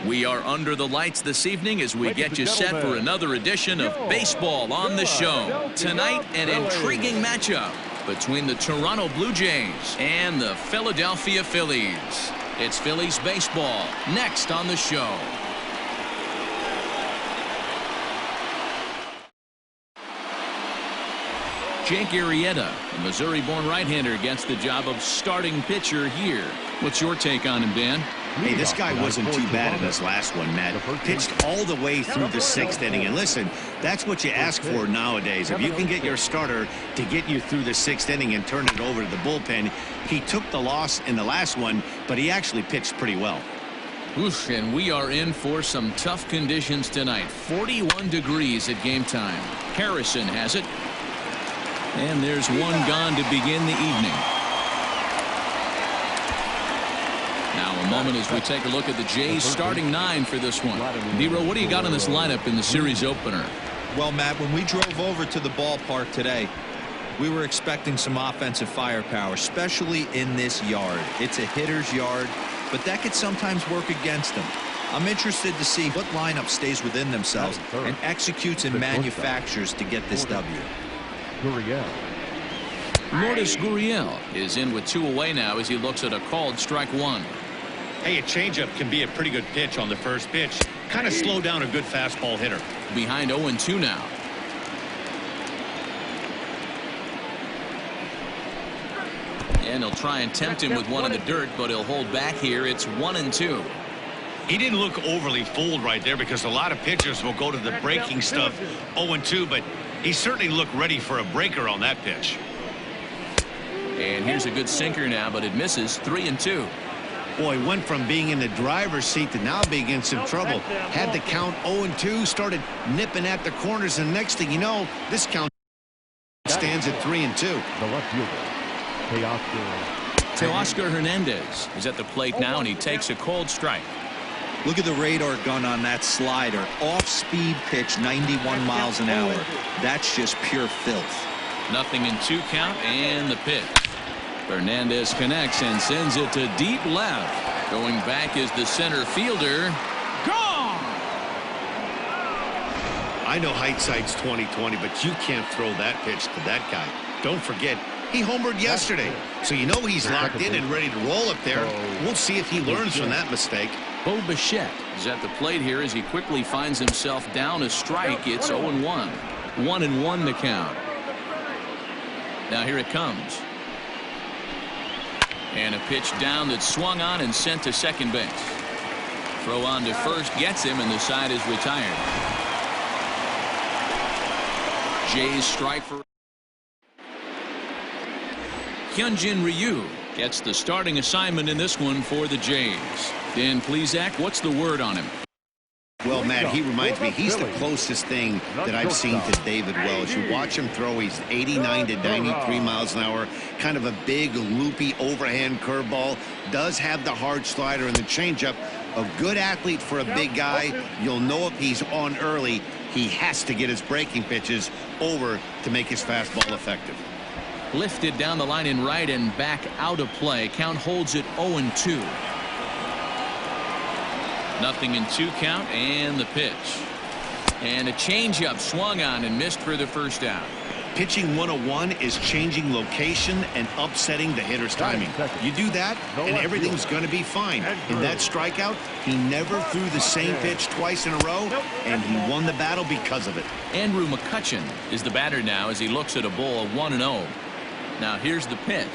We are under the lights this evening as we get you set for another edition of Baseball on the Show. Tonight, an intriguing matchup between the Toronto Blue Jays and the Philadelphia Phillies. It's Phillies baseball next on the show. Jake Arrieta, a Missouri-born right-hander, gets the job of starting pitcher here. What's your take on him, Dan? Hey, this guy wasn't too bad in his last one, Matt. Pitched all the way through the 6th inning. And listen, that's what you ask for nowadays. If you can get your starter to get you through the 6th inning and turn it over to the bullpen. He took the loss in the last one, but he actually pitched pretty well. Oof, and we are in for some tough conditions tonight. 41 degrees at game time. Harrison has it. And there's one gone to begin the evening. Now a moment as we take a look at the Jays starting 9 for this one. Nero, what do you got in this lineup in the series opener? Well, Matt, when we drove over to the ballpark today, we were expecting some offensive firepower, especially in this yard. It's a hitter's yard, but that could sometimes work against them. I'm interested to see what lineup stays within themselves and executes and manufactures to get this W. Lourdes Gurriel is in with 2 away now as he looks at a called strike 1. Hey, a changeup can be a pretty good pitch on the first pitch. Kind of slow down a good fastball hitter. Behind 0-2 now. And he'll try and tempt him with one in the dirt, but he'll hold back here. It's 1-2. He didn't look overly fooled right there because a lot of pitchers will go to the breaking stuff 0-2, but he certainly looked ready for a breaker on that pitch. And here's a good sinker now, but it misses. 3-2. Boy, went from being in the driver's seat to now being in some trouble. Had the count 0-2, started nipping at the corners, and next thing you know, this count stands at 3-2. The left fielder, Teoscar Hernandez is at the plate now, and he takes a cold strike. Look at the radar gun on that slider. Off-speed pitch, 91 miles an hour. That's just pure filth. 0-2 count, and the pitch. Hernandez connects and sends it to deep left. Going back is the center fielder. Gone! I know hindsight's 20/20, but you can't throw that pitch to that guy. Don't forget, he homered yesterday, so you know he's locked in and ready to roll up there. We'll see if he learns from that mistake. Bo Bichette is at the plate here as he quickly finds himself down a strike. It's 0-1. 1-1 the count. Now here it comes. And a pitch down that's swung on and sent to second base. Throw on to first gets him, and the side is retired. Jays strike for Hyunjin Ryu gets the starting assignment in this one for the Jays. Dan Plesac, what's the word on him? Well, Matt, he reminds me, he's the closest thing that I've seen to David Wells. You watch him throw, he's 89 to 93 miles an hour, kind of a big, loopy, overhand curveball. Does have the hard slider and the changeup. A good athlete for a big guy. You'll know if he's on early, he has to get his breaking pitches over to make his fastball effective. Lifted down the line in right and back out of play. Count holds it 0-2. 0-2 count, and the pitch. And a changeup swung on and missed for the first out. Pitching 101 is changing location and upsetting the hitter's timing. You do that, and everything's going to be fine. In that strikeout, he never threw the same pitch twice in a row, and he won the battle because of it. Andrew McCutchen is the batter now as he looks at a ball of 1-0. Now here's the pitch.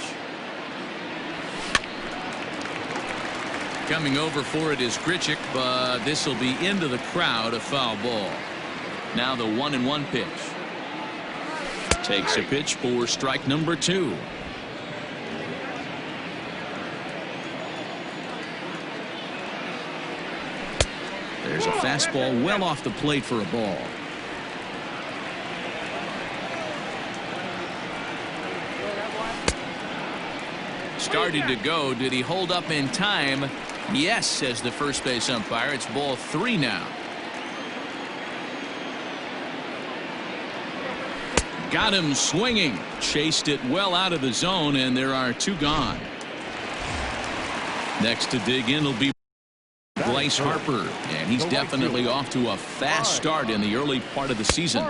Coming over for it is Grichuk, but this will be into the crowd, a foul ball. Now the 1-1 pitch. Takes a pitch for strike number 2. There's a fastball well off the plate for a ball. Started to go. Did he hold up in time? Yes, says the first base umpire. It's ball 3 now. Got him swinging. Chased it well out of the zone, and there are 2 gone. Next to dig in will be Bryce Harper, and he's definitely off to a fast start in the early part of the season.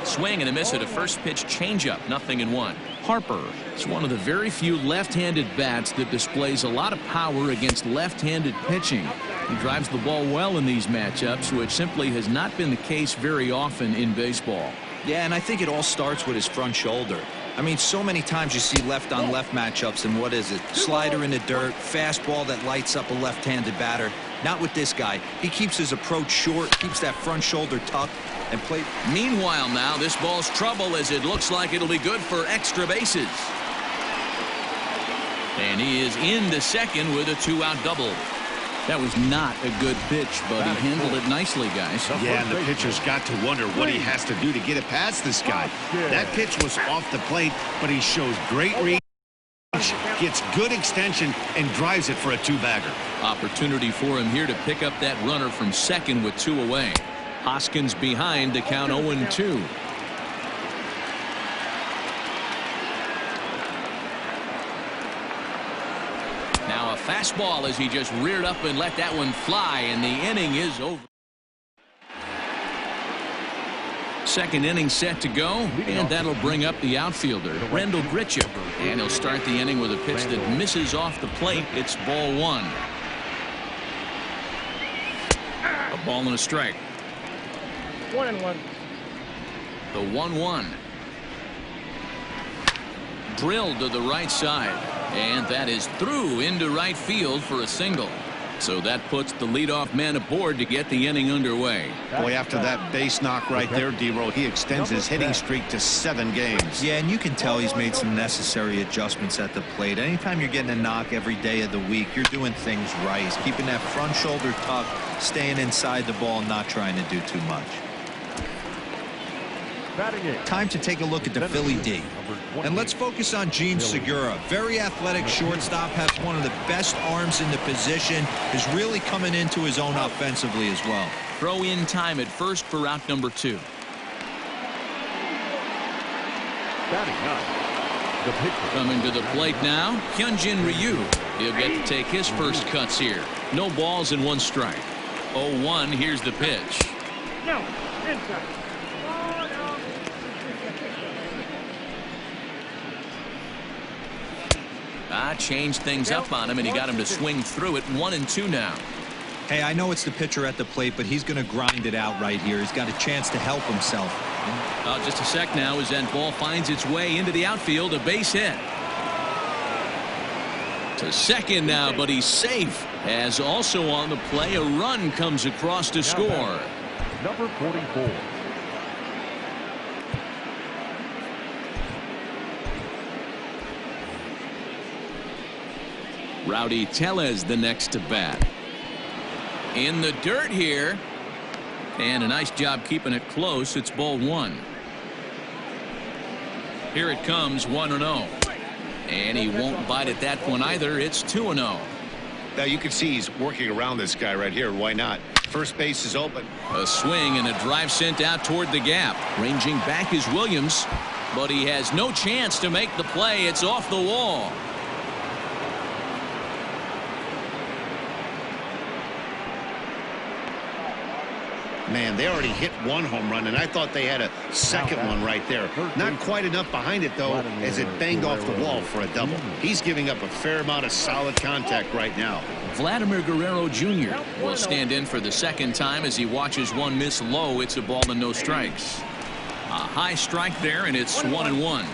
Swing and a miss at a first pitch changeup, 0-1. Harper is one of the very few left-handed bats that displays a lot of power against left-handed pitching. He drives the ball well in these matchups, which simply has not been the case very often in baseball. Yeah, and I think it all starts with his front shoulder. I mean, so many times you see left-on-left matchups, and what is it? Slider in the dirt, fastball that lights up a left-handed batter. Not with this guy. He keeps his approach short, keeps that front shoulder tucked, and play. Meanwhile now, this ball's trouble as it looks like it'll be good for extra bases. And he is into second with a 2-out double. That was not a good pitch, but he handled it nicely, guys. Yeah, and the pitcher's got to wonder what he has to do to get it past this guy. That pitch was off the plate, but he shows great reach, gets good extension, and drives it for a two-bagger. Opportunity for him here to pick up that runner from second with 2 away. Hoskins behind to count 0-2. Now a fastball as he just reared up and let that one fly, and the inning is over. Second inning set to go, and that'll bring up the outfielder, Rendell Grichuk. And he'll start the inning with a pitch that misses off the plate. It's ball 1. A ball and a strike. 1-1. The 1-1. Drilled to the right side, and that is through into right field for a single. So that puts the leadoff man aboard to get the inning underway. Boy, after that base knock right there, D-Roll, he extends his hitting streak to 7 games. Yeah, and you can tell he's made some necessary adjustments at the plate. Anytime you're getting a knock every day of the week, you're doing things right. He's keeping that front shoulder tucked, staying inside the ball, and not trying to do too much. Time to take a look at the Philly D. And let's focus on Gene Segura. Very athletic shortstop, has one of the best arms in the position, is really coming into his own offensively as well. Throw in time at first for out number 2. Coming to the plate now, Hyunjin Ryu. He'll get to take his first cuts here. No balls and 1 strike. 0-1, here's the pitch. No, inside. Changed things up on him, and he got him to swing through it. 1-2 now. Hey, I know it's the pitcher at the plate, but he's going to grind it out right here. He's got a chance to help himself. Just a sec now as that ball finds its way into the outfield. A base hit. To second now, but he's safe. As also on the play, a run comes across to score. Number 44. Rowdy Tellez the next to bat. In the dirt here. And a nice job keeping it close. It's ball 1. Here it comes, 1-0. And he won't bite at that one either. It's 2-0. Now you can see he's working around this guy right here. Why not? First base is open. A swing and a drive sent out toward the gap. Ranging back is Williams. But he has no chance to make the play. It's off the wall. Man, they already hit 1 home run, and I thought they had a second one right there. Not quite enough behind it, though, as it banged off the wall for a double. He's giving up a fair amount of solid contact right now. Vladimir Guerrero Jr. will stand in for the second time as he watches one miss low. It's a ball and no strikes. A high strike there, and it's 1-1.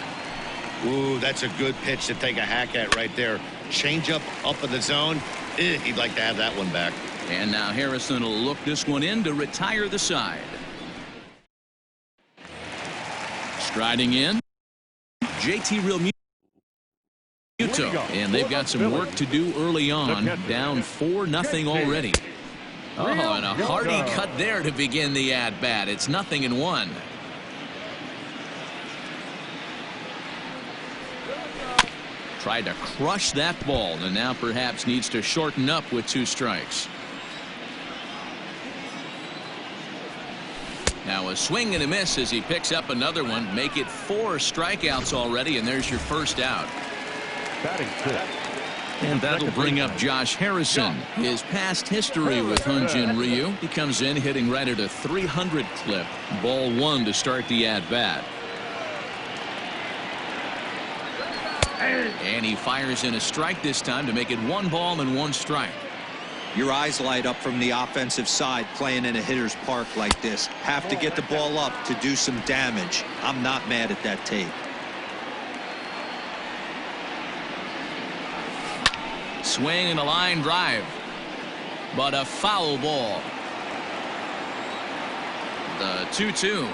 Ooh, that's a good pitch to take a hack at right there. Changeup up in the zone. He'd like to have that one back. And now Harrison will look this one in to retire the side. Striding in, JT Realmuto. And they've got some work to do early on. Down 4-0 already. Oh, and a hearty cut there to begin the at-bat. It's 0-1. Tried to crush that ball, and now perhaps needs to shorten up with 2 strikes. Now a swing and a miss as he picks up another one. Make it 4 strikeouts already, and there's your first out. Batting 5th, And that'll bring up Josh Harrison. His past history with Hyunjin Ryu. He comes in hitting right at a 300 clip. Ball 1 to start the at-bat. And he fires in a strike this time to make it 1 ball and 1 strike. Your eyes light up from the offensive side playing in a hitter's park like this. Have to get the ball up to do some damage. I'm not mad at that tape. Swing and a line drive, but a foul ball. The 2-2.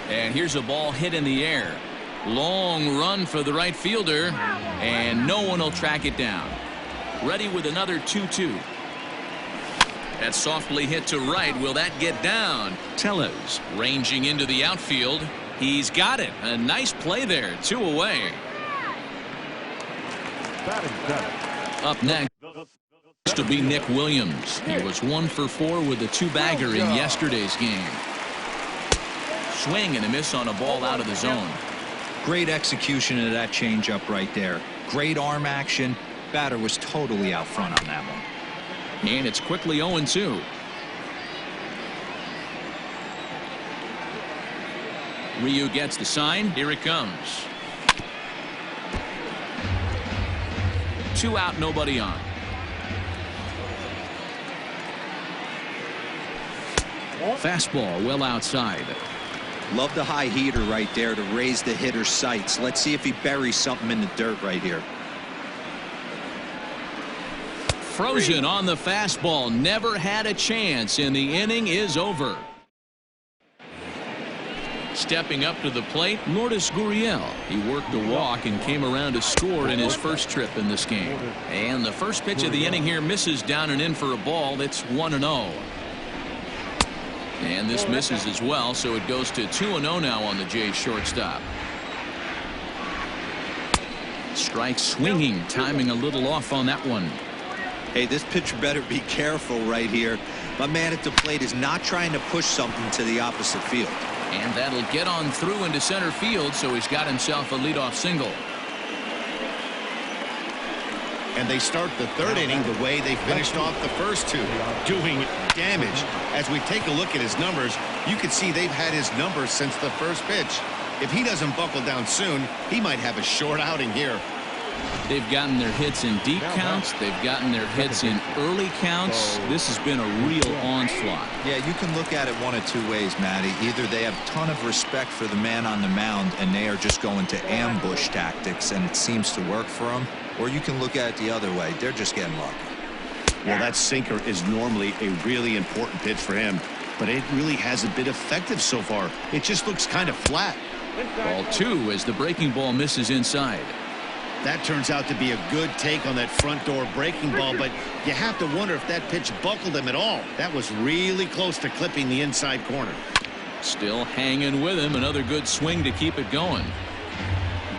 And here's a ball hit in the air. Long run for the right fielder, and no one will track it down. Ready with another 2-2. That's softly hit to right. Will that get down? Tellez ranging into the outfield. He's got it. A nice play there. 2 away. Up next will be Nick Williams. He was 1 for 4 with a 2-bagger in yesterday's game. Swing and a miss on a ball out of the zone. Great execution of that changeup right there. Great arm action. Batter was totally out front on that one. And it's quickly 0-2. Ryu gets the sign. Here it comes. 2 out, nobody on. Fastball well outside. Love the high heater right there to raise the hitter's sights. Let's see if he buries something in the dirt right here. Frozen on the fastball. Never had a chance, and the inning is over. Stepping up to the plate, Lourdes Gurriel. He worked a walk and came around to score in his first trip in this game. And the first pitch of the inning here misses down and in for a ball. It's 1-0. And this misses as well, so it goes to 2-0 now on the Jays shortstop. Strike swinging, timing a little off on that one. Hey, this pitcher better be careful right here. My man at the plate is not trying to push something to the opposite field. And that'll get on through into center field, so he's got himself a leadoff single. And they start the 3rd inning the way they finished off the first 2, doing damage. As we take a look at his numbers, you can see they've had his numbers since the first pitch. If he doesn't buckle down soon, he might have a short outing here. They've gotten their hits in deep counts. They've gotten their hits in early counts. This has been a real onslaught. Yeah, you can look at it one of 2 ways, Matty. Either they have a ton of respect for the man on the mound and they are just going to ambush tactics and it seems to work for them, or you can look at it the other way. They're just getting lucky. Well, that sinker is normally a really important pitch for him, but it really hasn't been effective so far. It just looks kind of flat. Ball 2 as the breaking ball misses inside. That turns out to be a good take on that front door breaking ball, but you have to wonder if that pitch buckled him at all. That was really close to clipping the inside corner. Still hanging with him. Another good swing to keep it going.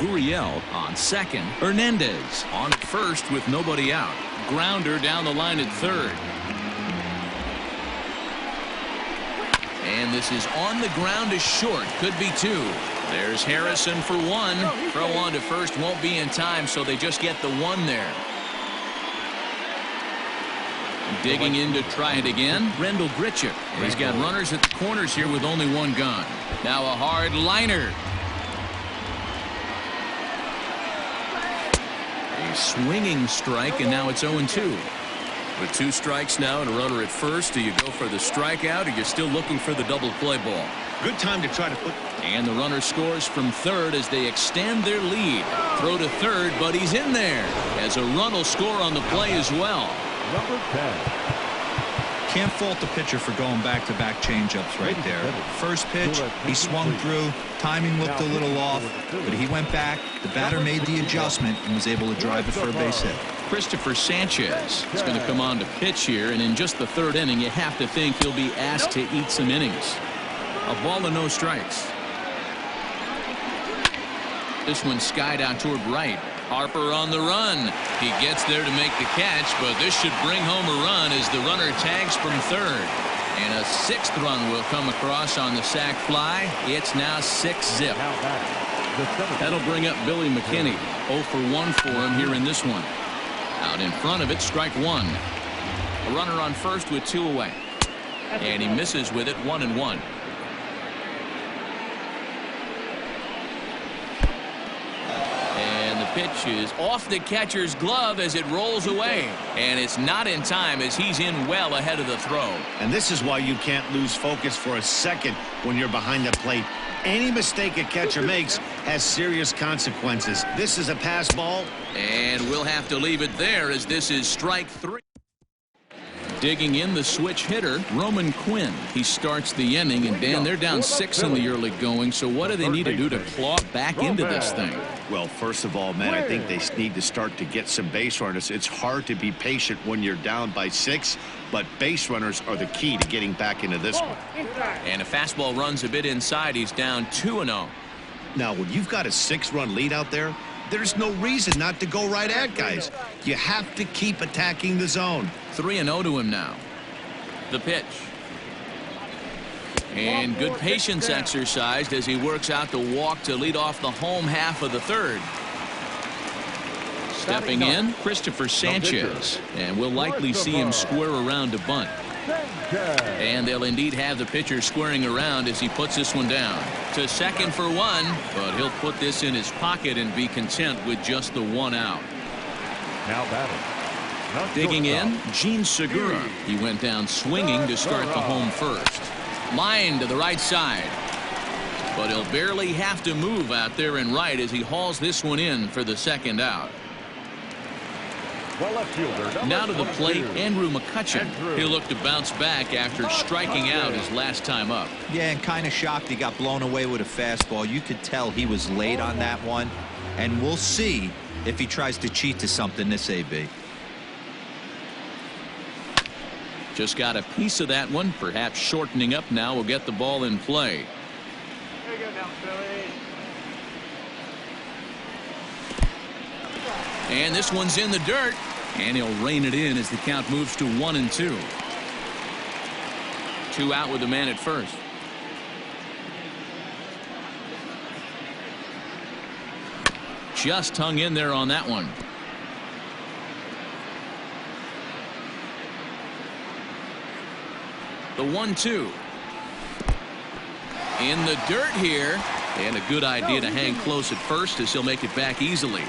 Gurriel on second. Hernandez on at first with nobody out. Grounder down the line at 3rd. And this is on the ground to short. Could be 2. There's Harrison for 1. Throw on to first won't be in time, so they just get the 1 there. Digging in to try it again, Rendell Grichuk. He's got runners at the corners here with only 1 gone. Now a hard liner. A swinging strike, and now it's 0-2. With 2 strikes now and a runner at first, do you go for the strikeout, or you're still looking for the double play ball? Good time to try to put. And the runner scores from 3rd as they extend their lead. Throw to 3rd, but he's in there as a run will score on the play as well. Number 10. Can't fault the pitcher for going back-to-back changeups right there. First pitch, he swung through. Timing looked a little off, but he went back. The batter made the adjustment and was able to drive it for a base hit. Christopher Sanchez is going to come on to pitch here, and in just the 3rd inning, you have to think he'll be asked to eat some innings. A ball and no strikes. This one skied out toward right. Harper on the run. He gets there to make the catch, but this should bring home a run as the runner tags from 3rd. And a 6th run will come across on the sac fly. It's now 6-zip. That'll bring up Billy McKinney. 0 for 1 for him here in this one. Out in front of it, strike 1. A runner on first with 2 away. And he misses with it, 1-1. And the pitch is off the catcher's glove as it rolls away. And it's not in time as he's in well ahead of the throw. And this is why you can't lose focus for a second when you're behind the plate. Any mistake a catcher makes has serious consequences. This is a pass ball. And we'll have to leave it there as this is strike 3. Digging in the switch hitter, Roman Quinn. He starts the inning, and Dan, they're down 6 in the early going, so what do they need to do to claw back into this thing? Well, first of all, man, I think they need to start to get some base runners. It's hard to be patient when you're down by 6, but base runners are the key to getting back into this one. And a fastball runs a bit inside. He's down 2-0. Now, when you've got a 6-run lead out there, there's no reason not to go right at guys. You have to keep attacking the zone. 3-0 to him now. The pitch. And good patience exercised as he works out the walk to lead off the home half of the third. Stepping in, Christopher Sanchez. And we'll likely see him square around to bunt. And they'll indeed have the pitcher squaring around as he puts this one down. To second for 1, but he'll put this in his pocket and be content with just the 1 out. Now batting. Digging in, Gene Segura. He went down swinging to start the home first. Line to the right side. But he'll barely have to move out there and right as he hauls this one in for the 2nd out. Now to the plate, Andrew McCutchen. He'll look to bounce back after striking out his last time up. Yeah, and kind of shocked he got blown away with a fastball. You could tell he was late on that one. And we'll see if he tries to cheat to something this AB. Just got a piece of that one. Perhaps shortening up now will get the ball in play. There you go now, Billy. And this one's in the dirt. And he'll rein it in as the count moves to 1-2. 2 out with the man at first. Just hung in there on that one. The 1-2. In the dirt here. And a good idea to hang close at first as he'll make it back easily.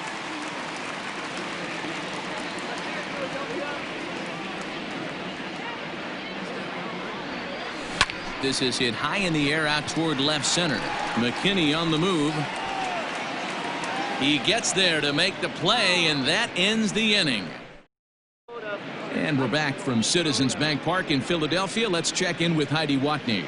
This is hit high in the air out toward left center. McKinney on the move. He gets there to make the play, and that ends the inning. And we're back from Citizens Bank Park in Philadelphia. Let's check in with Heidi Watney.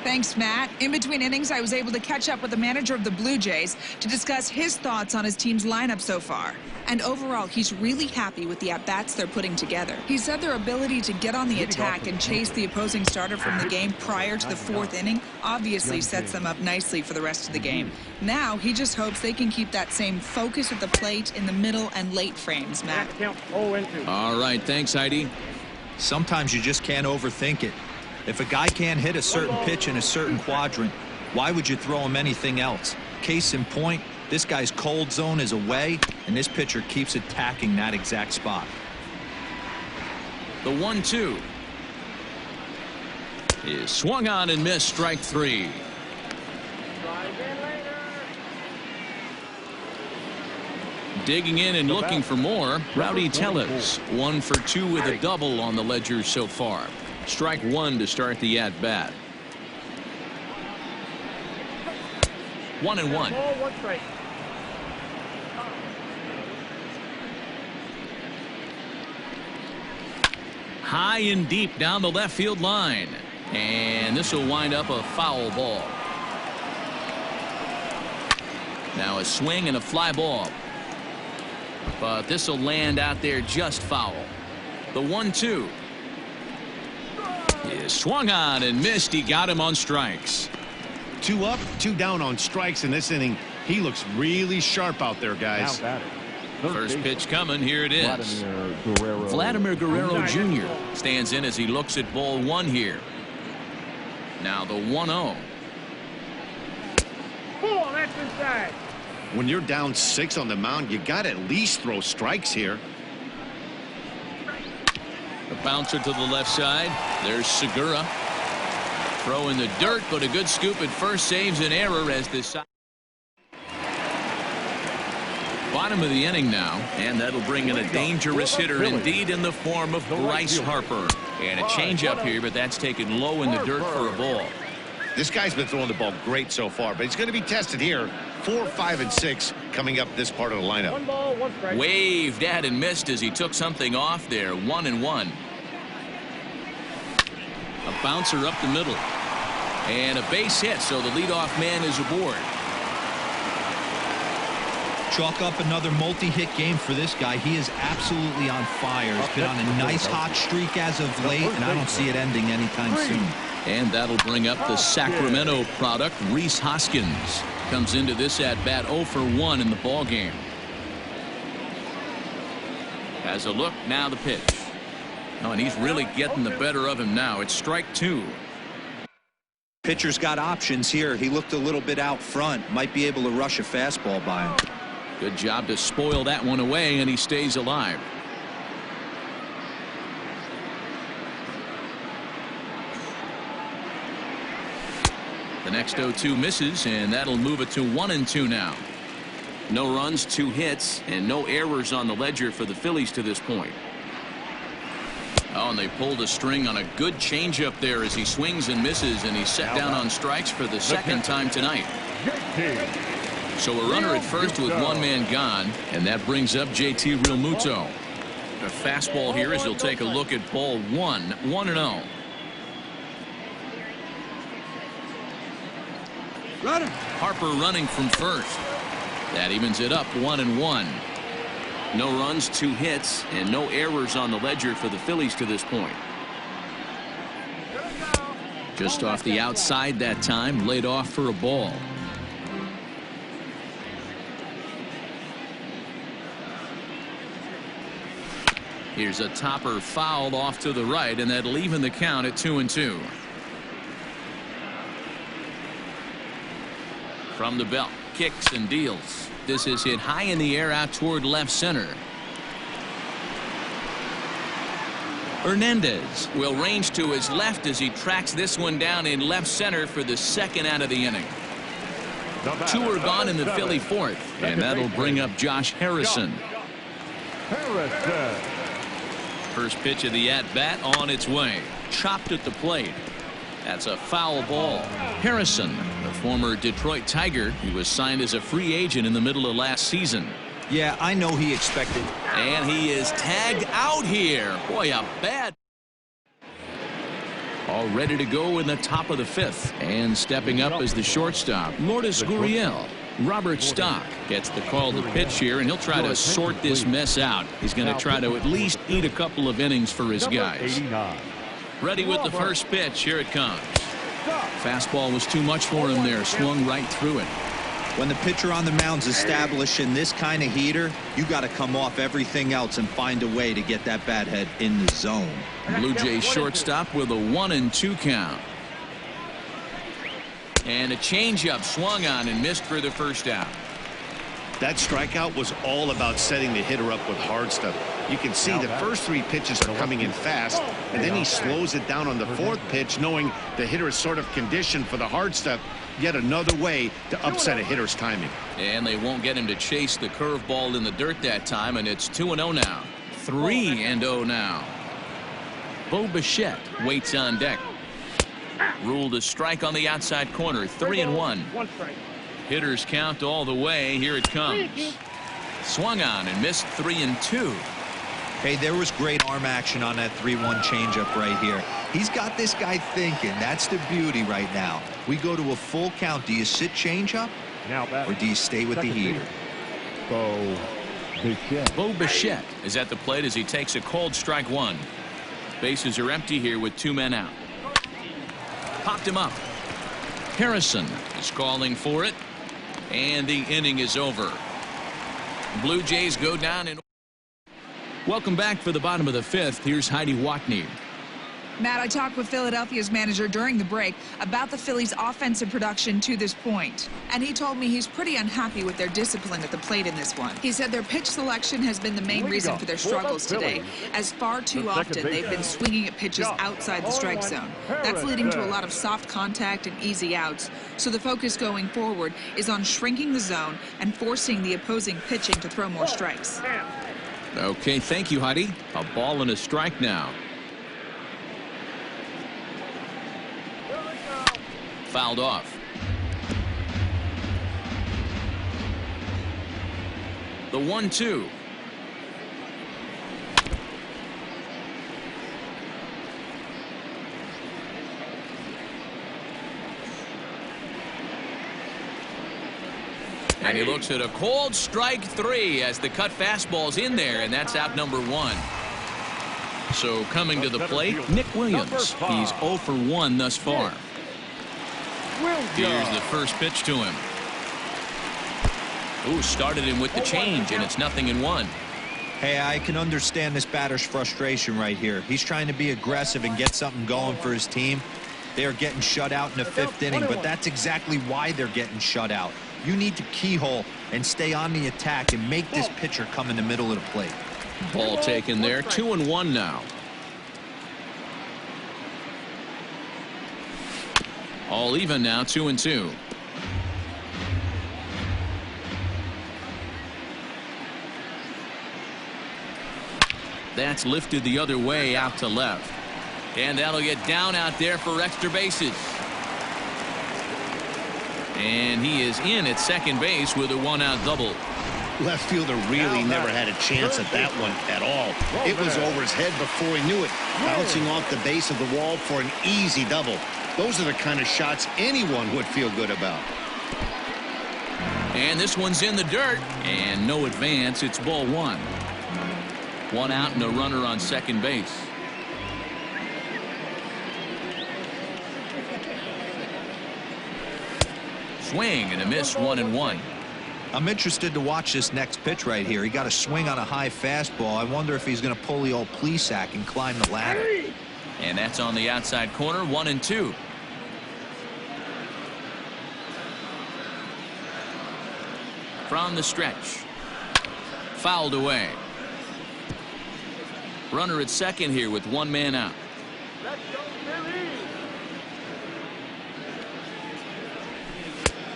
Thanks, Matt. In between innings, I was able to catch up with the manager of the Blue Jays to discuss his thoughts on his team's lineup so far. And overall, he's really happy with the at-bats they're putting together. He said their ability to get on the attack and chase the opposing starter from the game prior to the 4th inning obviously sets them up nicely for the rest of the game. Now, he just hopes they can keep that same focus at the plate in the middle and late frames, Matt. All right, thanks, Heidi. Sometimes you just can't overthink it. If a guy can't hit a certain pitch in a certain quadrant, why would you throw him anything else? Case in point, this guy's cold zone is away, and this pitcher keeps attacking that exact spot. The 1-2 is swung on and missed, strike 3. Digging in and looking for more, Rowdy Tellez. 1 for 2 with a double on the ledger so far. Strike 1 to start the at-bat. 1-1. High and deep down the left field line. And this will wind up a foul ball. Now a swing and a fly ball. But this will land out there just foul. The 1-2 is swung on and missed. He got him on strikes. 2 up, 2 down on strikes in this inning. He looks really sharp out there, guys. First pitch coming. Here it is. Vladimir Guerrero Jr. stands in as he looks at ball one here. Now the 1-0. That's inside. When you're down 6 on the mound, you got to at least throw strikes here. A bouncer to the left side. There's Segura. Throw in the dirt, but a good scoop at first saves an error as this. Bottom of the inning now, and that'll bring in a dangerous hitter indeed in the form of Bryce Harper. And a changeup here, but that's taken low in the dirt for a ball. This guy's been throwing the ball great so far, but he's going to be tested here. 4, 5, and 6 coming up this part of the lineup. 1 ball, 1 strike. Waved at and missed as he took something off there. 1-1. A bouncer up the middle. And a base hit, so the leadoff man is aboard. Chalk up another multi-hit game for this guy. He is absolutely on fire. He's been on a nice hot streak as of late, and I don't see it ending anytime soon. And that'll bring up the Sacramento product, Rhys Hoskins. Comes into this at-bat 0 for 1 in the ball game. Has a look, now the pitch. Oh, and he's really getting the better of him now. It's strike 2. Pitcher's got options here. He looked a little bit out front. Might be able to rush a fastball by him. Good job to spoil that one away, and he stays alive. The next 0-2 misses, and that'll move it to 1-2 now. No runs, 2 hits, and no errors on the ledger for the Phillies to this point. Oh, and they pulled a string on a good changeup there as he swings and misses, and he's set down on strikes for the second time tonight. So a runner at first with 1 man gone, and that brings up JT Realmuto. A fastball here as he'll take a look at ball 1, 1-0. Harper running from first. That evens it up 1-1. No runs, 2 hits, and no errors on the ledger for the Phillies to this point. Just off the outside that time, laid off for a ball. Here's a topper fouled off to the right, and that'll even the count at 2-2. From the belt, kicks and deals. This is hit high in the air out toward left center. Hernandez will range to his left as he tracks this one down in left center for the second out of the inning. 2 are gone in the Philly fourth, and that'll bring up Josh Harrison. First pitch of the at-bat on its way. Chopped at the plate. That's a foul ball. Harrison, the former Detroit Tiger, he was signed as a free agent in the middle of last season. Yeah, I know he expected. And he is tagged out here. Boy, a bad. All ready to go in the top of the 5th. And stepping up as the shortstop, Lourdes Gurriel. Robert Stock gets the call to pitch here, and he'll try to sort this mess out. He's going to try to at least eat a couple of innings for his guys. Ready with the first pitch. Here it comes. Fastball was too much for him there. Swung right through it. When the pitcher on the mound's establishing this kind of heater, you got to come off everything else and find a way to get that bat head in the zone. Blue Jays shortstop with a 1-2 count. And a changeup swung on and missed for the first out. That strikeout was all about setting the hitter up with hard stuff. You can see the first 3 pitches are coming in fast, and then he slows it down on the 4th pitch, knowing the hitter is sort of conditioned for the hard stuff. Yet another way to upset a hitter's timing. And they won't get him to chase the curveball in the dirt that time, and it's 2-0 now. 3-0 now. Bo Bichette waits on deck. Ruled a strike on the outside corner. 3-1. Hitters count all the way. Here it comes. Swung on and missed 3-2. Hey, there was great arm action on that 3-1 changeup right here. He's got this guy thinking. That's the beauty right now. We go to a full count. Do you sit changeup or do you stay with the heater? Bo Bichette is at the plate as he takes a cold strike 1. Bases are empty here with 2 men out. Popped him up. Harrison is calling for it, and the inning is over. Blue Jays go down in. Welcome back for the bottom of the fifth. Here's Heidi Watney. Matt, I talked with Philadelphia's manager during the break about the Phillies' offensive production to this point. And he told me he's pretty unhappy with their discipline at the plate in this one. He said their pitch selection has been the main reason for their struggles today, as far too often they've been swinging at pitches outside the strike zone. That's leading to a lot of soft contact and easy outs. So the focus going forward is on shrinking the zone and forcing the opposing pitching to throw more strikes. Okay, thank you, Heidi. A ball and a strike now. Fouled off. The 1-2. And he looks at a cold strike 3 as the cut fastball's in there, and that's out number 1. So coming to the plate, Nick Williams. He's 0 for 1 thus far. Here's the first pitch to him. Ooh, started him with the change, and it's 0-1. Hey, I can understand this batter's frustration right here. He's trying to be aggressive and get something going for his team. They are getting shut out in the 5th inning, but that's exactly why they're getting shut out. You need to keyhole and stay on the attack and make this pitcher come in the middle of the plate. Ball taken there. 2-1 now. All even now, 2-2. That's lifted the other way out to left. And that'll get down out there for extra bases. And he is in at second base with a 1-out double. Left fielder really never had a chance at that one at all. It was over his head before he knew it, bouncing off the base of the wall for an easy double. Those are the kind of shots anyone would feel good about. And this one's in the dirt, and no advance. It's ball 1. 1 out and a runner on second base. Swing and a miss, 1-1. I'm interested to watch this next pitch right here. He got a swing on a high fastball. I wonder if he's going to pull the old Plesac and climb the ladder. And that's on the outside corner, 1-2. From the stretch. Fouled away. Runner at second here with 1 man out.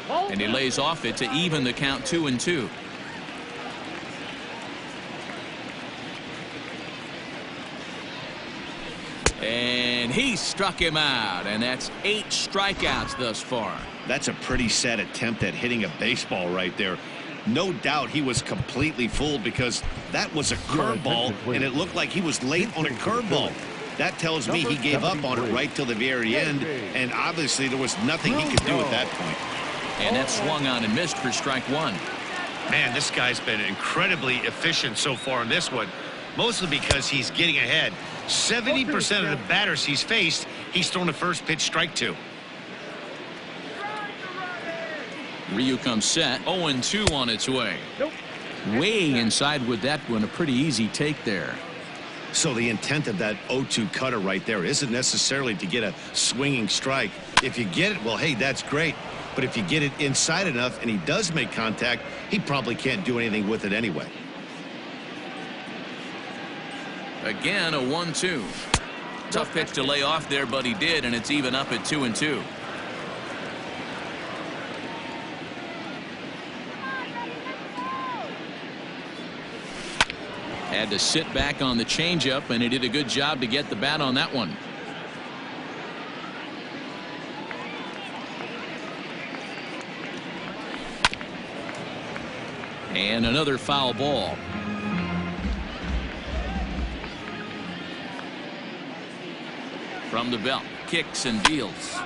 And he lays off it to even the count, 2-2. And he struck him out, and that's 8 strikeouts thus far. That's a pretty sad attempt at hitting a baseball right there. No doubt he was completely fooled because that was a curveball, and it looked like he was late on a curveball. That tells me he gave up on it right till the very end, and obviously there was nothing he could do at that point. And that swung on and missed for strike 1. Man, this guy's been incredibly efficient so far in this one, mostly because he's getting ahead. 70% of the batters he's faced, he's thrown the first pitch strike to. Ryu comes set. 0-2 on its way. Way inside with that one. A pretty easy take there. So the intent of that 0-2 cutter right there isn't necessarily to get a swinging strike. If you get it, well, hey, that's great. But if you get it inside enough and he does make contact, he probably can't do anything with it anyway. Again, a 1-2. Tough pitch to lay off there, but he did, and it's even up at 2-2. Had to sit back on the changeup, and he did a good job to get the bat on that one. And another foul ball. From the belt, kicks and deals.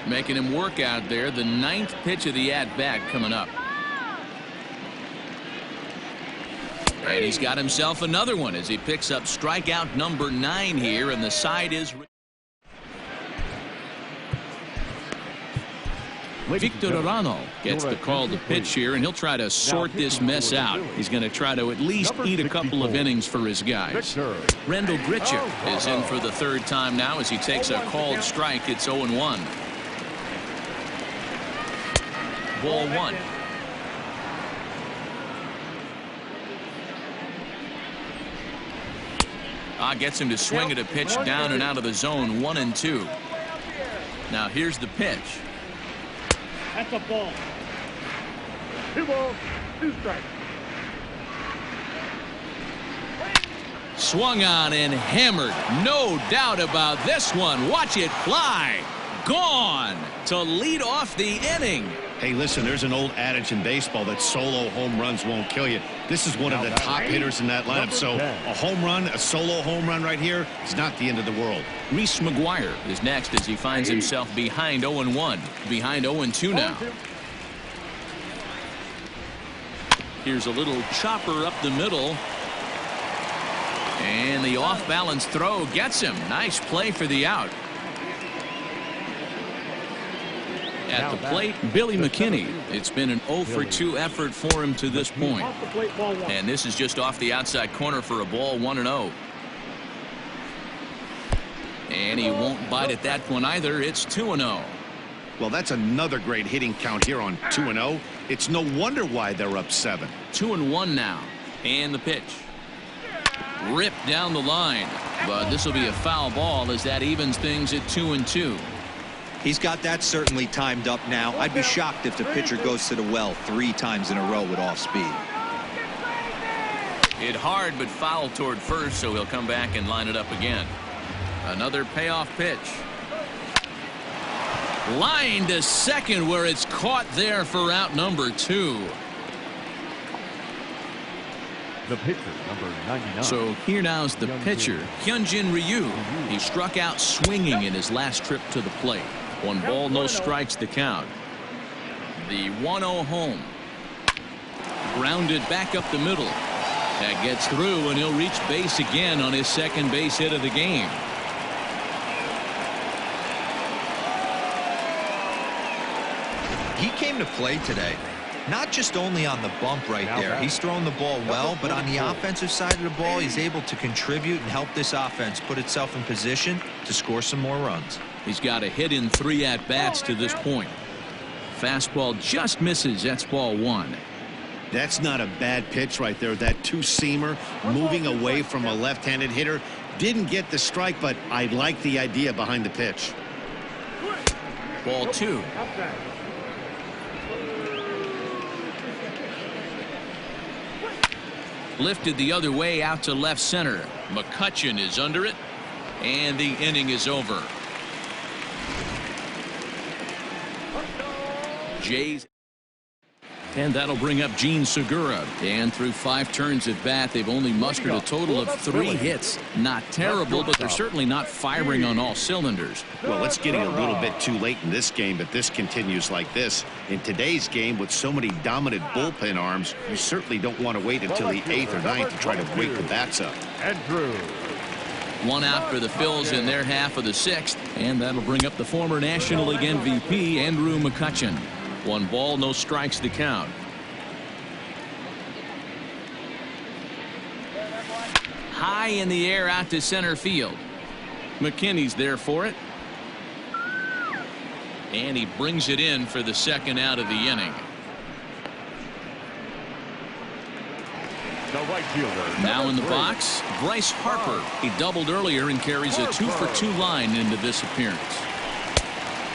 Making him work out there. The 9th pitch of the at-bat coming up. And he's got himself another one as he picks up strikeout number 9 here, and the side is. Victor Arano gets the call to pitch here, and he'll try to sort this mess out. He's going to try to at least eat a couple of innings for his guys. Rendell Grichuk is in for the third time now as he takes a called strike. It's 0-1. Ball one. Gets him to swing at a pitch down and out of the zone. 1-2. Now here's the pitch. That's a ball. 2 balls, 2 strikes. Swung on and hammered. No doubt about this one. Watch it fly. Gone to lead off the inning. Hey, listen, there's an old adage in baseball that solo home runs won't kill you. This is one of the top hitters in that lineup. So a home run, a solo home run right here, is not the end of the world. Reese McGuire is next as he finds himself behind 0-1. Behind 0-2 now. Here's a little chopper up the middle. And the off-balance throw gets him. Nice play for the out. At the plate, Billy McKinney. It's been an 0-for-2 effort for him to this point. And this is just off the outside corner for a ball, 1-0. And he won't bite at that one either. It's 2-0. Well, that's another great hitting count here on 2-0. It's no wonder why they're up 7. 2-1 now. And the pitch. Ripped down the line. But this will be a foul ball as that evens things at 2-2. He's got that certainly timed up now. I'd be shocked if the pitcher goes to the well 3 times in a row with off speed. Hit hard but foul toward first, so he'll come back and line it up again. Another payoff pitch. Line to second where it's caught there for out number 2. The pitcher, number 99. So here now's the pitcher, Hyunjin Ryu. He struck out swinging in his last trip to the plate. 1 ball, no strikes the count. The 1-0 home. Grounded back up the middle. That gets through, and he'll reach base again on his second base hit of the game. He came to play today. Not just only on the bump right there. He's throwing the ball well, but on the offensive side of the ball, he's able to contribute and help this offense put itself in position to score some more runs. He's got a hit in 3 at-bats to this point. Fastball just misses. That's ball 1. That's not a bad pitch right there. That 2-seamer moving away from a left-handed hitter. Didn't get the strike, but I like the idea behind the pitch. Ball 2. Lifted the other way out to left center. McCutchen is under it, and the inning is over. Jays. And that'll bring up Gene Segura. And through 5 turns at bat, they've only mustered a total of 3 hits. Not terrible, but they're certainly not firing on all cylinders. Well, it's getting a little bit too late in this game, but this continues like this. In today's game, with so many dominant bullpen arms, you certainly don't want to wait until the 8th or 9th to try to wake the bats up. And Drew. 1 out for the Phils in their half of the 6th. And that'll bring up the former National League MVP, Andrew McCutchen. 1 ball, no strikes to count. High in the air out to center field. McKinney's there for it. And he brings it in for the 2nd out of the inning. The right fielder. Now in the box, Bryce Harper. He doubled earlier and carries a 2-for-2 line into this appearance.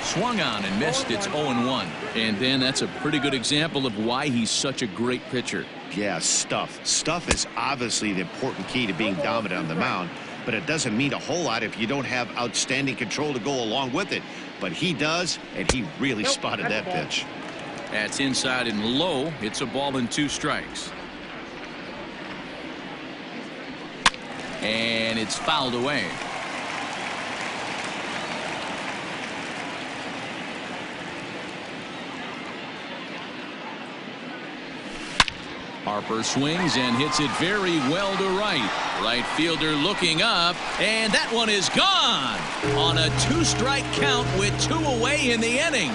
Swung on and missed. It's 0-1. And then that's a pretty good example of why he's such a great pitcher. Yeah, stuff. Stuff is obviously the important key to being dominant on the mound, but it doesn't mean a whole lot if you don't have outstanding control to go along with it. But he does, and he really spotted that pitch. That's inside and low. It's a ball and 2 strikes. And it's fouled away. Harper swings and hits it very well to right. Right fielder looking up, and that one is gone on a 2-strike count with 2 away in the inning.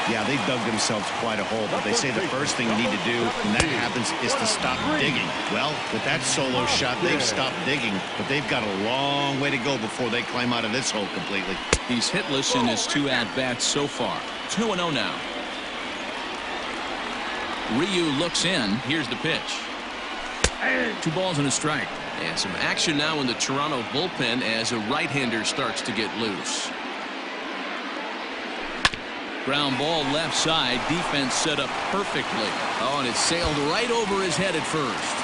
Yeah, they dug themselves quite a hole, but they say the first thing you need to do when that happens is to stop digging. Well, with that solo shot, they've stopped digging, but they've got a long way to go before they climb out of this hole completely. He's hitless in his 2 at-bats so far. 2-0 now. Ryu looks in. Here's the pitch. 2 balls and a strike. And some action now in the Toronto bullpen as a right-hander starts to get loose. Ground ball left side. Defense set up perfectly. Oh, and it sailed right over his head at first.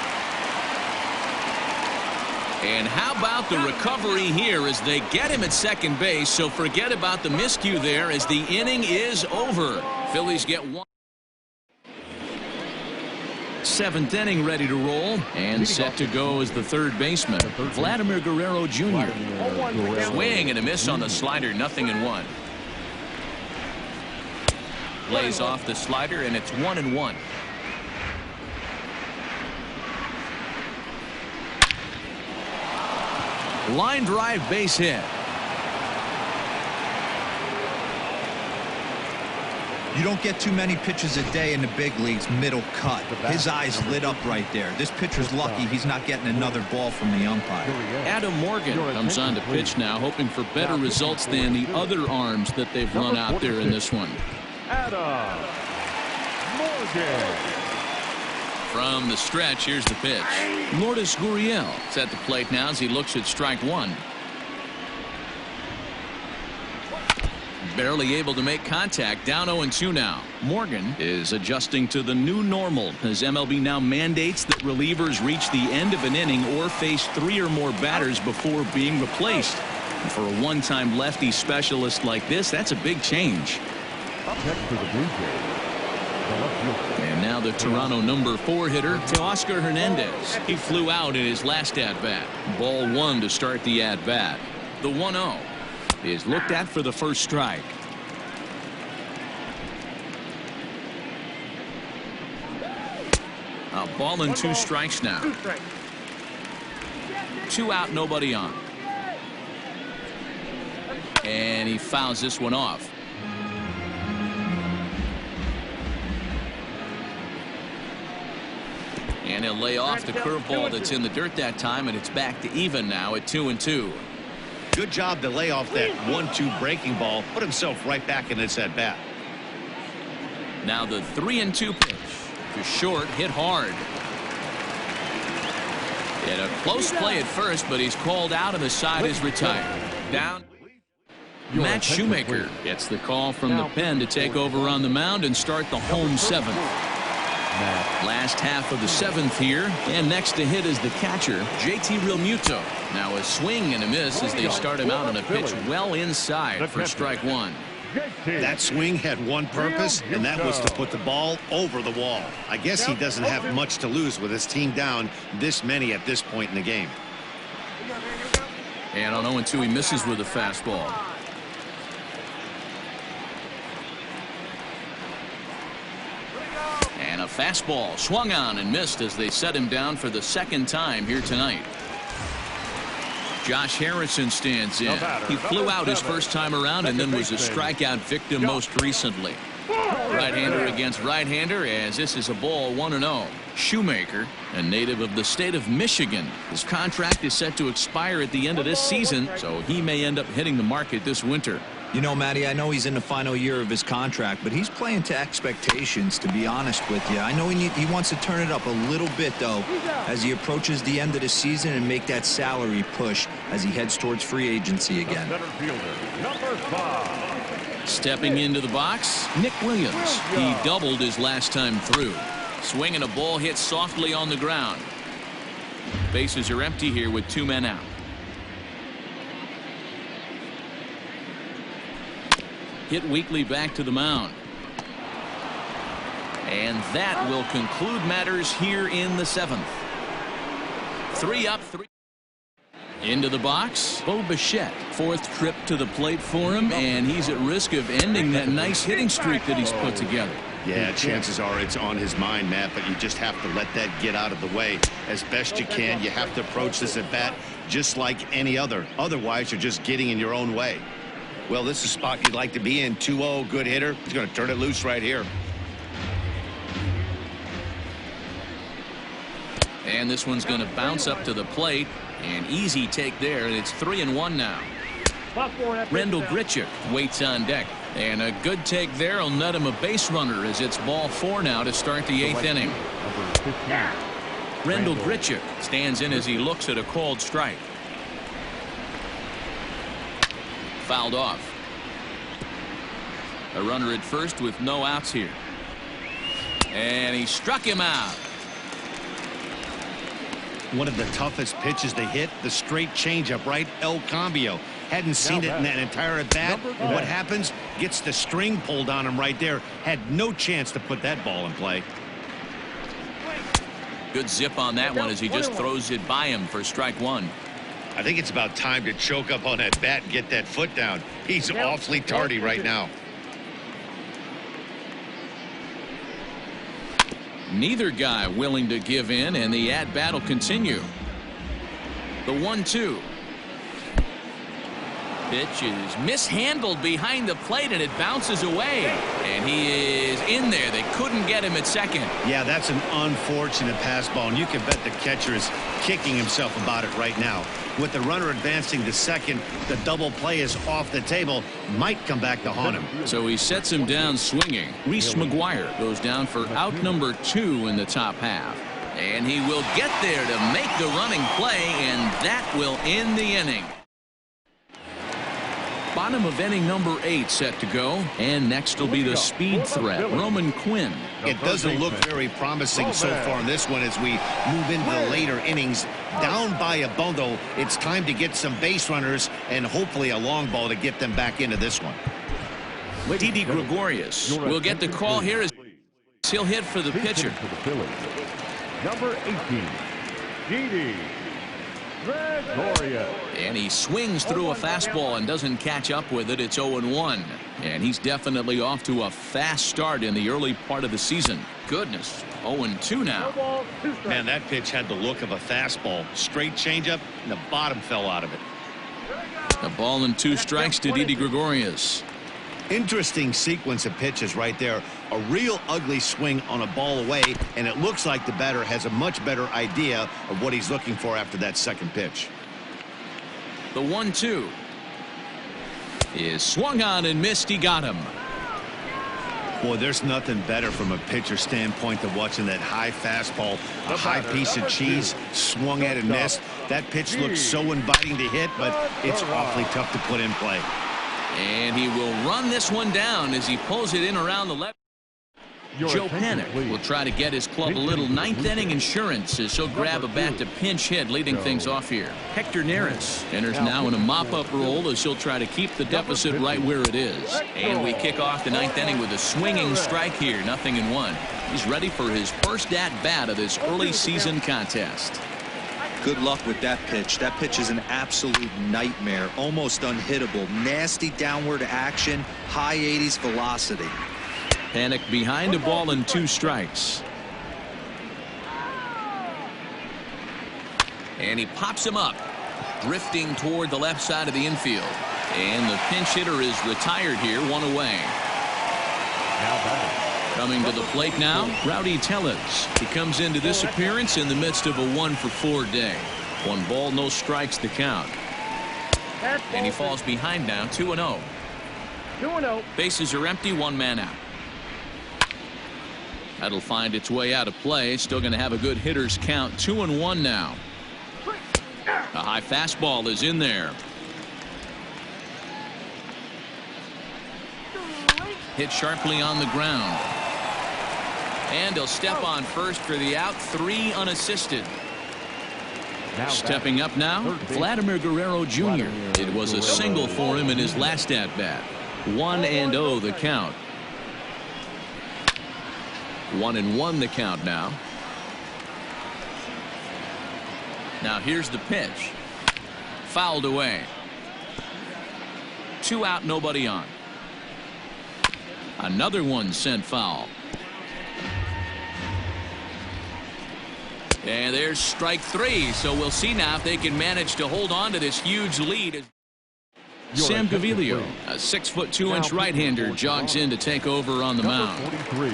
And how about the recovery here as they get him at second base? So forget about the miscue there as the inning is over. Phillies get 1. 7th inning ready to roll and set to go as the third baseman, Vladimir Guerrero Jr. Swing and a miss on the slider, 0-1. Lays off the slider and it's 1-1. Line drive base hit. You don't get too many pitches a day in the big leagues middle cut. His eyes lit up right there. This pitcher's lucky he's not getting another ball from the umpire. Adam Morgan comes on to pitch now, hoping for better results than the other arms that they've run out there in this one. Adam Morgan. From the stretch, here's the pitch. Lourdes Gurriel is at the plate now as he looks at strike 1. Barely able to make contact. Down 0-2 now. Morgan is adjusting to the new normal as MLB now mandates that relievers reach the end of an inning or face 3 or more batters before being replaced. And for a one-time lefty specialist like this, that's a big change. Up next for the Blue Jays. And now the Toronto number 4 hitter, Teoscar Hernandez. He flew out in his last at-bat. Ball 1 to start the at-bat. The 1-0 is looked at for the first strike. A ball and 2 strikes now. 2 out, nobody on. And he fouls this one off. And he'll lay off the curveball that's in the dirt that time, and it's back to even now at 2-2. Good job to lay off that 1-2 breaking ball. Put himself right back in this at bat. Now the 3-2 pitch. To short, hit hard. Had a close play at first, but he's called out and the side is retired. Down. Matt Shoemaker gets the call from the pen to take over on the mound and start the home 7th. Last half of the 7th here, and next to hit is the catcher, JT Realmuto. Now a swing and a miss as they start him out on a pitch well inside for strike 1. That swing had one purpose, and that was to put the ball over the wall. I guess he doesn't have much to lose with his team down this many at this point in the game. And on 0-2 he misses with a fastball. And a fastball swung on and missed as they set him down for the 2nd time here tonight. Josh Harrison stands in. He flew out his first time around and then was a strikeout victim most recently. Right-hander against right-hander as this is a ball 1-0. Shoemaker, a native of the state of Michigan. His contract is set to expire at the end of this season, so he may end up hitting the market this winter. You know, Matty, I know he's in the final year of his contract, but he's playing to expectations, to be honest with you. I know he wants to turn it up a little bit, though, as he approaches the end of the season and make that salary push as he heads towards free agency again. Center fielder, number 5. Stepping into the box, Nick Williams. He doubled his last time through. Swinging a ball hit softly on the ground. Bases are empty here with 2 men out. Hit weakly back to the mound. And that will conclude matters here in the 7th. 3 up, 3. Into the box, Bo Bichette. 4th trip to the plate for him, and he's at risk of ending that nice hitting streak that he's put together. Yeah, chances are it's on his mind, Matt, but you just have to let that get out of the way as best you can. You have to approach this at bat just like any other. Otherwise, you're just getting in your own way. Well, this is a spot you'd like to be in. 2-0, good hitter. He's going to turn it loose right here. And this one's going to bounce up to the plate. An easy take there, and it's 3-1 now. Rendell Grichuk waits on deck. And a good take there will net him a base runner as it's ball 4 now to start the 8th inning. Rendell Grichuk stands in as he looks at a called strike. Fouled off. A runner at first with no outs here. And he struck him out. One of the toughest pitches to hit, the straight changeup, right? El Cambio. Hadn't seen it in that entire at bat. What happens? Gets the string pulled on him right there. Had no chance to put that ball in play. Good zip on that one as he just throws it by him for strike 1. I think it's about time to choke up on that bat and get that foot down. He's awfully tardy right now. Neither guy willing to give in, and the at-bat will continue. The 1-2. Pitch is mishandled behind the plate, and it bounces away. And he is in there. They couldn't get him at second. Yeah, that's an unfortunate pass ball, and you can bet the catcher is kicking himself about it right now. With the runner advancing to second, the double play is off the table. Might come back to haunt him. So he sets him down swinging. Reese McGuire goes down for out number 2 in the top half. And he will get there to make the running play, and that will end the inning. Bottom of inning number 8 set to go, and next will be the speed threat, Roman Quinn. It doesn't look very promising so far in this one as we move into the later innings. Down by a bundle, it's time to get some base runners and hopefully a long ball to get them back into this one. Didi Gregorius will get the call here as he'll hit for the pitcher. Number 18, Didi Gregorius. And he swings through a fastball and doesn't catch up with it. It's 0-1. And he's definitely off to a fast start in the early part of the season. Goodness, 0-2 now. Man, that pitch had the look of a fastball. Straight changeup, and the bottom fell out of it. A ball and 2 strikes to Didi Gregorius. Interesting sequence of pitches right there. A real ugly swing on a ball away, and it looks like the batter has a much better idea of what he's looking for after that second pitch. The 1-2 is swung on and missed. He got him. Boy, there's nothing better from a pitcher standpoint than watching that high fastball, a high piece of cheese swung at and missed. That pitch looks so inviting to hit, but it's awfully tough to put in play. And he will run this one down as he pulls it in around the left. Joe Panik will try to get his club a little 9th inning insurance as he'll grab a bat to pinch hit, leading things off here. Hector Neris enters now in a mop-up role as he'll try to keep the deficit right where it is. And we kick off the 9th inning with a swinging strike here, 0-1. He's ready for his first at-bat of this early season contest. Good luck with that pitch. That pitch is an absolute nightmare, almost unhittable. Nasty downward action, high 80s velocity. Panik behind a ball and 2 strikes. And he pops him up, drifting toward the left side of the infield. And the pinch hitter is retired here, 1 away. Coming to the plate now, Rowdy Tellez. He comes into this appearance in the midst of a 1-for-4 day. 1 ball, no strikes to count. And he falls behind now, 2-0. 2-0. Bases are empty, 1 man out. That'll find its way out of play. Still going to have a good hitter's count. 2-1 now. A high fastball is in there. Hit sharply on the ground. And he'll step on first for the out. 3 unassisted. Stepping up now, Vladimir Guerrero Jr. It was a single for him in his last at-bat. 1-0 the count. 1-1 the count now. Now here's the pitch. Fouled away. 2 out, nobody on. Another one sent foul. And there's strike 3. So we'll see now if they can manage to hold on to this huge lead. Sam Gaviglio, a 6'2" right-hander, jogs in to take over on the mound. 43.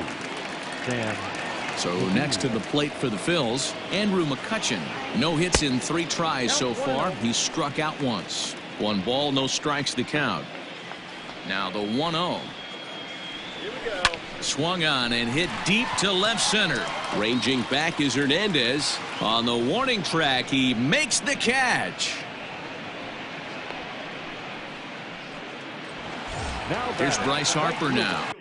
Sam. So next to the plate for the Phils, Andrew McCutchen. No hits in 3 tries so far. He's struck out once. 1 ball, no strikes to count. Now the 1-0. Swung on and hit deep to left center. Ranging back is Hernandez. On the warning track, he makes the catch. Here's Bryce Harper now.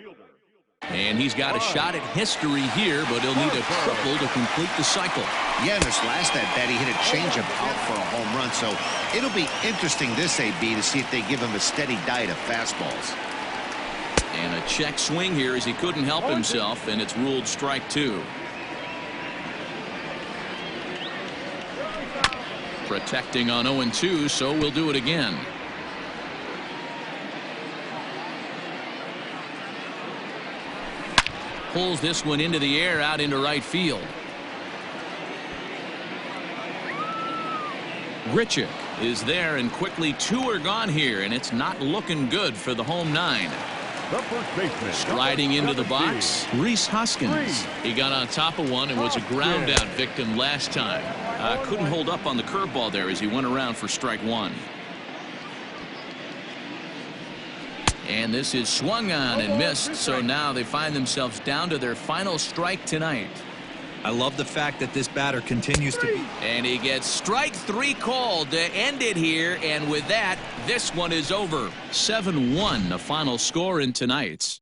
And he's got a shot at history here, but he'll need a triple to complete the cycle. Yeah, in this last at-bat, he hit a changeup out for a home run, so it'll be interesting this AB to see if they give him a steady diet of fastballs. And a check swing here as he couldn't help himself, and it's ruled strike 2. Protecting on 0-2, so we'll do it again. Pulls this one into the air out into right field. Grichuk is there, and quickly 2 are gone here, and it's not looking good for the home 9. The first baseman. Striding into the box, Rhys Hoskins. He got on top of one and was a ground out victim last time. Couldn't hold up on the curveball there as he went around for strike 1. And this is swung on and missed, so now they find themselves down to their final strike tonight. I love the fact that this batter continues to be. And he gets strike 3 called to end it here, and with that, this one is over. 7-1 the final score in tonight's.